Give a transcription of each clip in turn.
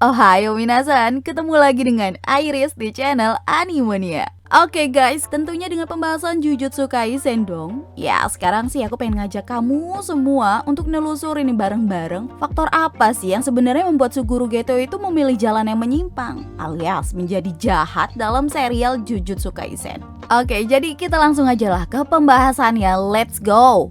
Ohayo minasan, ketemu lagi dengan Iris di channel Animania. Oke guys, tentunya dengan pembahasan Jujutsu Kaisen dong. Ya sekarang sih aku pengen ngajak kamu semua untuk nelusurin nih bareng-bareng faktor apa sih yang sebenarnya membuat Suguru Geto itu memilih jalan yang menyimpang alias menjadi jahat dalam serial Jujutsu Kaisen. Oke, jadi kita langsung aja lah ke pembahasannya, let's go!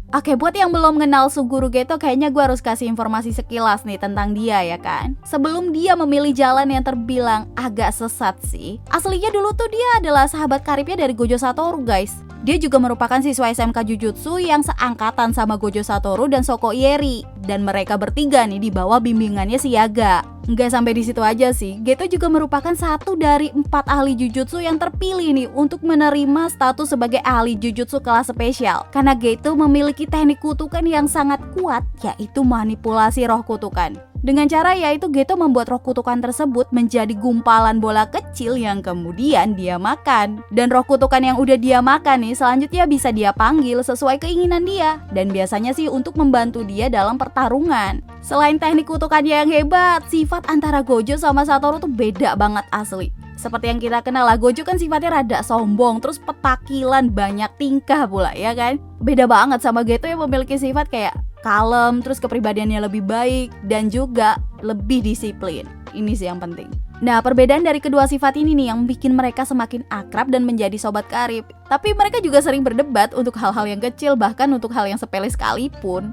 Oke, buat yang belum kenal Suguru Geto, kayaknya gue harus kasih informasi sekilas nih tentang dia ya kan. Sebelum dia memilih jalan yang terbilang agak sesat sih, aslinya dulu tuh dia adalah sahabat karibnya dari Gojo Satoru guys. Dia juga merupakan siswa SMK Jujutsu yang seangkatan sama Gojo Satoru dan Shoko Ieri. Dan mereka bertiga nih di bawah bimbingannya si Yaga. Nggak sampai di situ aja sih, Geto juga merupakan satu dari 4 ahli Jujutsu yang terpilih nih untuk menerima status sebagai ahli Jujutsu kelas spesial. Karena Geto memiliki teknik kutukan yang sangat kuat, yaitu manipulasi roh kutukan. Dengan cara yaitu Geto membuat roh kutukan tersebut menjadi gumpalan bola kecil yang kemudian dia makan. Dan roh kutukan yang udah dia makan nih selanjutnya bisa dia panggil sesuai keinginan dia. Dan biasanya sih untuk membantu dia dalam pertarungan. Selain teknik kutukannya yang hebat, sifat antara Gojo sama Satoru tuh beda banget asli. Seperti yang kita kenal lah, Gojo kan sifatnya rada sombong, terus petakilan, banyak tingkah pula ya kan. Beda banget sama Geto yang memiliki sifat kayak kalem, terus kepribadiannya lebih baik, dan juga lebih disiplin. Ini sih yang penting. Nah, perbedaan dari kedua sifat ini nih yang bikin mereka semakin akrab dan menjadi sobat karib. Tapi mereka juga sering berdebat untuk hal-hal yang kecil, bahkan untuk hal yang sepele sekalipun.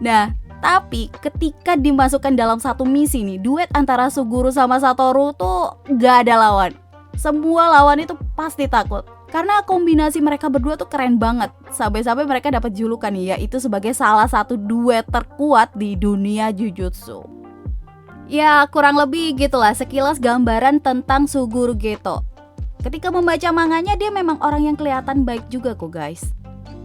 Nah, tapi ketika dimasukkan dalam satu misi nih, duet antara Suguru sama Satoru tuh gak ada lawan. Semua lawan itu pasti takut. Karena kombinasi mereka berdua tuh keren banget. Sampai-sampai mereka dapat julukan nih, yaitu sebagai salah satu duet terkuat di dunia Jujutsu. Ya kurang lebih gitulah sekilas gambaran tentang Suguru Geto. Ketika membaca manganya dia memang orang yang kelihatan baik juga kok guys.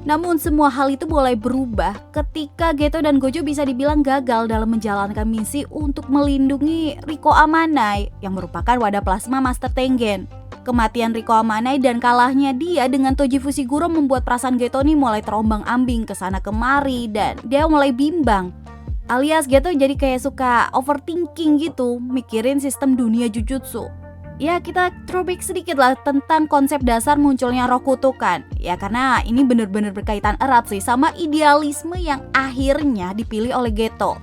Namun semua hal itu mulai berubah ketika Geto dan Gojo bisa dibilang gagal dalam menjalankan misi untuk melindungi Riko Amanai yang merupakan wadah plasma Master Tengen. Kematian Riko Amanai dan kalahnya dia dengan Toji Fushiguro membuat perasaan Geto nih mulai terombang-ambing kesana kemari dan dia mulai bimbang. Alias Geto jadi kayak suka overthinking gitu, mikirin sistem dunia Jujutsu. Ya kita throwback sedikit lah tentang konsep dasar munculnya roh kutukan. Ya karena ini bener-bener berkaitan erat sih sama idealisme yang akhirnya dipilih oleh Geto.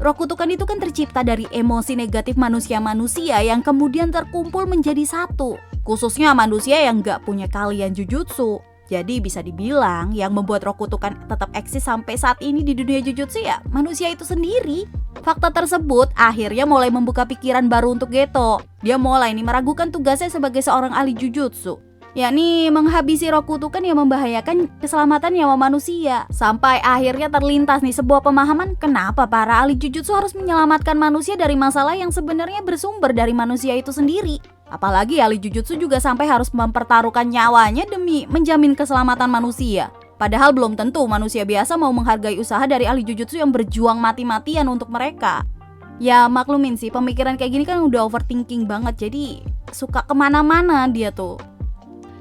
Roh kutukan itu kan tercipta dari emosi negatif manusia-manusia yang kemudian terkumpul menjadi satu. Khususnya manusia yang gak punya keahlian Jujutsu. Jadi bisa dibilang yang membuat roh kutukan tetap eksis sampai saat ini di dunia Jujutsu ya manusia itu sendiri. Fakta tersebut akhirnya mulai membuka pikiran baru untuk Geto. Dia mulai nih meragukan tugasnya sebagai seorang ahli Jujutsu, yakni menghabisi roh kutukan yang membahayakan keselamatan nyawa manusia. Sampai akhirnya terlintas nih sebuah pemahaman kenapa para ahli Jujutsu harus menyelamatkan manusia dari masalah yang sebenarnya bersumber dari manusia itu sendiri. Apalagi ahli Jujutsu juga sampai harus mempertaruhkan nyawanya demi menjamin keselamatan manusia. Padahal belum tentu manusia biasa mau menghargai usaha dari ahli Jujutsu yang berjuang mati-matian untuk mereka. Ya maklumin sih, pemikiran kayak gini kan udah overthinking banget, jadi suka kemana-mana dia tuh.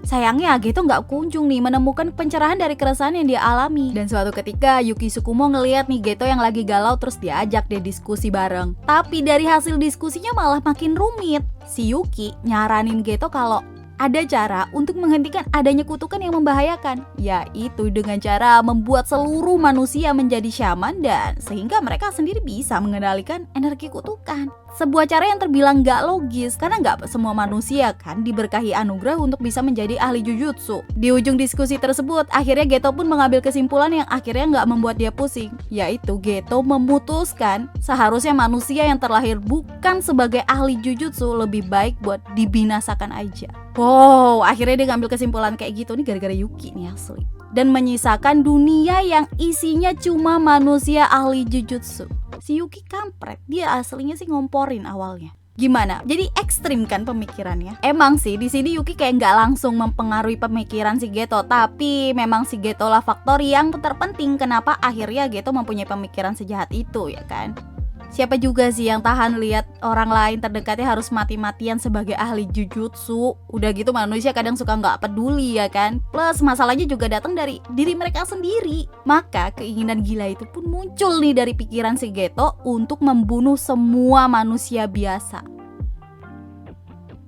Sayangnya Geto nggak kunjung nih menemukan pencerahan dari keresahan yang dia alami. Dan suatu ketika Yuki Tsukumo ngeliat nih Geto yang lagi galau, terus diajak dia diskusi bareng. Tapi dari hasil diskusinya malah makin rumit. Si Yuki nyaranin Geto kalau ada cara untuk menghentikan adanya kutukan yang membahayakan, yaitu dengan cara membuat seluruh manusia menjadi shaman dan sehingga mereka sendiri bisa mengendalikan energi kutukan. Sebuah cara yang terbilang gak logis karena gak semua manusia kan diberkahi anugerah untuk bisa menjadi ahli Jujutsu. Di ujung diskusi tersebut, akhirnya Geto pun mengambil kesimpulan yang akhirnya gak membuat dia pusing, yaitu Geto memutuskan seharusnya manusia yang terlahir bukan sebagai ahli Jujutsu lebih baik buat dibinasakan aja. Wow, akhirnya dia ngambil kesimpulan kayak gitu nih gara-gara Yuki nih asli. Dan menyisakan dunia yang isinya cuma manusia ahli Jujutsu. Si Yuki kampret, dia aslinya sih ngomporin awalnya. Gimana? Jadi ekstrim kan pemikirannya. Emang sih di sini Yuki kayak nggak langsung mempengaruhi pemikiran si Geto, tapi memang si Geto lah faktor yang terpenting kenapa akhirnya Geto mempunyai pemikiran sejahat itu ya kan. Siapa juga sih yang tahan lihat orang lain terdekatnya harus mati-matian sebagai ahli jujutsu? Udah gitu manusia kadang suka nggak peduli ya kan? Plus masalahnya juga datang dari diri mereka sendiri. Maka keinginan gila itu pun muncul nih dari pikiran si Geto untuk membunuh semua manusia biasa.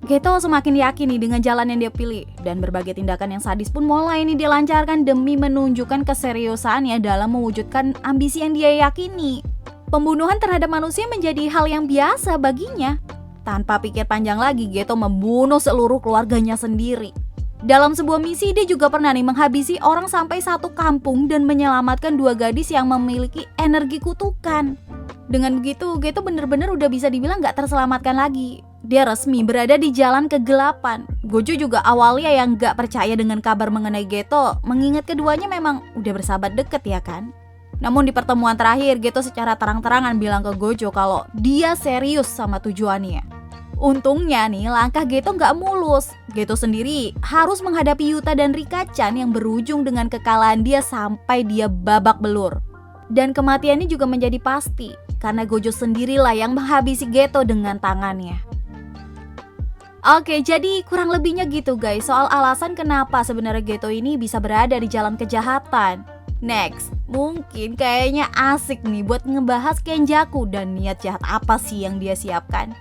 Geto semakin yakin nih dengan jalan yang dia pilih, dan berbagai tindakan yang sadis pun mulai nih dilancarkan demi menunjukkan keseriusannya dalam mewujudkan ambisi yang dia yakini. Pembunuhan terhadap manusia menjadi hal yang biasa baginya. Tanpa pikir panjang lagi, Geto membunuh seluruh keluarganya sendiri. Dalam sebuah misi, dia juga pernah nih menghabisi orang sampai satu kampung dan menyelamatkan 2 gadis yang memiliki energi kutukan. Dengan begitu, Geto bener-bener udah bisa dibilang gak terselamatkan lagi. Dia resmi berada di jalan kegelapan. Gojo juga awalnya yang gak percaya dengan kabar mengenai Geto, mengingat keduanya memang udah bersahabat deket ya kan. Namun di pertemuan terakhir, Geto secara terang-terangan bilang ke Gojo kalau dia serius sama tujuannya. Untungnya nih, langkah Geto gak mulus. Geto sendiri harus menghadapi Yuta dan Rika-chan yang berujung dengan kekalahan dia sampai dia babak belur. Dan kematiannya juga menjadi pasti, karena Gojo sendirilah yang menghabisi Geto dengan tangannya. Oke, jadi kurang lebihnya gitu guys soal alasan kenapa sebenarnya Geto ini bisa berada di jalan kejahatan. Next, mungkin kayaknya asik nih buat ngebahas Kenjaku dan niat jahat apa sih yang dia siapkan.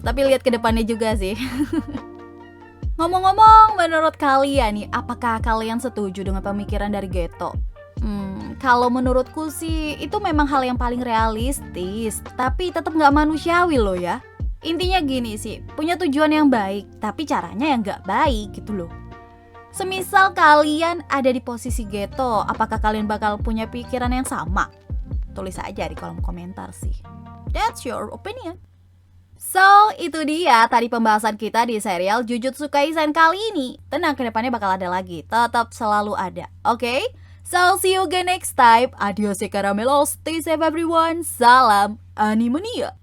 Tapi lihat ke depannya juga sih. Ngomong-ngomong, menurut kalian nih, apakah kalian setuju dengan pemikiran dari Geto? Kalau menurutku sih itu memang hal yang paling realistis, tapi tetap nggak manusiawi loh ya. Intinya gini sih, punya tujuan yang baik, tapi caranya yang nggak baik gitu loh. Semisal kalian ada di posisi Geto, apakah kalian bakal punya pikiran yang sama? Tulis aja di kolom komentar sih. That's your opinion. So, itu dia tadi pembahasan kita di serial Jujutsu Kaisen kali ini. Tenang, kedepannya bakal ada lagi, tetap selalu ada, oke? So, see you again next time. Adios ya karamelos, stay safe everyone. Salam Animania.